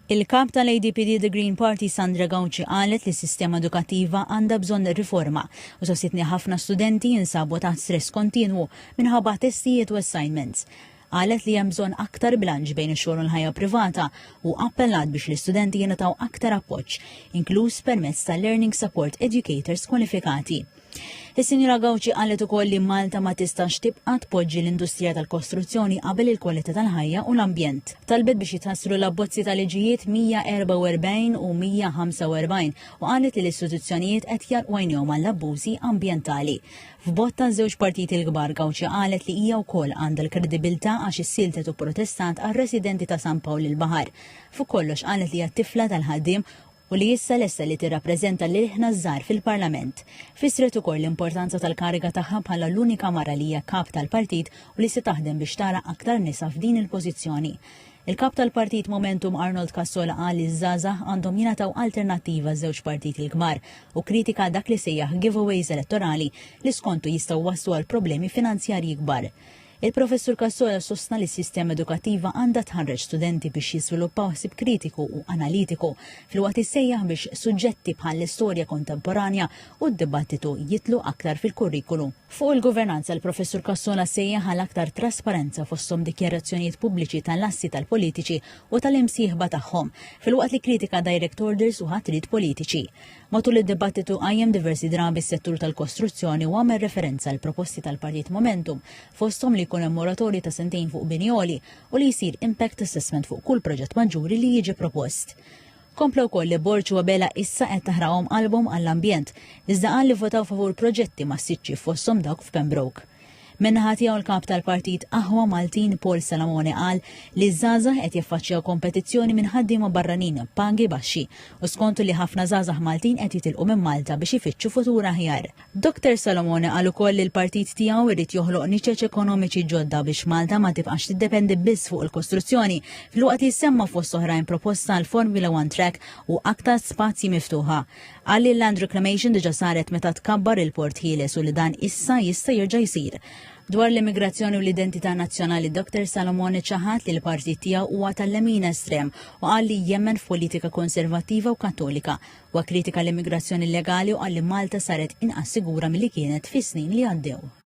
Il-kap tal-ADPD The Green Party Sandra Gawci qalet li s-sistema edukattiva għandha bżonn riforma u sostitni ħafna studenti jinsabu ta' stress kontinwu minħabba testijiet u assignments. Qalet li hemm bżonn aktar bilanċ bejn ix-xogħol u l-ħajja privata u appellat biex l-istudenti jingħataw aktar appoġġ, inkluż permezz ta' Learning Support Educators kwalifikati. Is-Sinjura Gawci qalet ukoll li Malta ma tistax tibqa' tpoġġi l-industrija tal-kostruzzjoni qabel il-kwalità tal-ħajja u l-ambjent. Talbet biex jitħassru l-abbozzi tal-liġijiet 144 u 145 u qalet li l-istituzzjonijiet qed jarqu għajnihom għall-abbużi ambjentali. F'bott ta' żewġ partiti l-kbar Gawci qalet li hija wkoll għandha l-kredibilità għax issiltet u protestant għar-residenti ta' San Pawl il-Baħar. Fuq kollox qalet li hija tifla tal-ħaddiem u li issa lesta li tirrappreżenta lil ħna żgħar fil-Parlament. Fisret ukoll l-importanza tal-kariga tagħha bħala l-unika mara li hija kap tal-partit u li se taħdem biex tara aktar nisa f'din il-pożizzjoni. Il-kap tal-partit Momentum Arnold Kassola qal li żgħażagħ għandhom jingħataw alternattiva żewġ partiti l-kbar u kritika dak li sejjaħ giveaways elettorali li skontu jistgħu waslu għal problemi finanzjarji kbar. Il-professur Kassola sostna li s-sistema edukattiva għandha tħarreġ studenti biex jiżviluppaw ħsieb kritiku u analitiku fil-waqt issejjaħ biex suġġetti bħal l-istorja kontemporanja u d-dibattitu jitlu aktar fil-kurrikulu. Fuq il-governanza l-professur Kassola sejjaħ għal aktar trasparenza fosthom dikjarazzjonijiet pubbliċi tal-assi tal-politiċi u tal-imsieħba tagħhom fil-waqt li kritika direct orders u ħatrid politiċi. Matul id-dibattitu qajjem diversi drabi s-settur tal-kostruzzjoni u għamel referenza l proposti tal-Partit Momentum fosthom li jkun hemm moratorji ta' sentejn fuq binjoli u li jsir impact assessment fuq kull proġett maġġuri li jiġi propost. Kompla wkoll li Borċ u Bela issa qed taħraqhom qalbhom għall-ambjent, iżda qal li votaw favur proġetti massiċċi fosthom dawk f'Pembroke. Minnaħa tiegħu l-kap tal-partit Aħwa Maltin Paul Salamone qal li żgħażagħ qed jaffaċċjaw kompetizzjoni minn ħaddiema barranin pagi baxxi u skontu li ħafna żgħażagħ Maltin qed jitilqu minn Malta biex ifittxu futur aħjar. Dr. Salamone qal ukoll li l-partit tiegħu irid joħloq niċeċ ekonomiċi ġodda biex Malta ma tibqax tiddependi biss fuq il-kostruzzjoni filwaqt jissemma fost oħrajn proposta għal Formula 1 track u aktar spazji miftuħa. Qal li l-land reclamation diġà saret meta tkabbar il-Port Ħieles u li dan issa jista' jerġa' jsir. Dwar l-immigrazzjoni u l-identità nazzjonali, Dr. Salamone ċaħat li l-partit tiegħu huwa tal-lemin estrem u qal li jemmen f'politika konservattiva u kattolika u kritika l-immigrazzjoni illegali u qal li Malta saret inqas sigura milli kienet fis-snin li għaddew.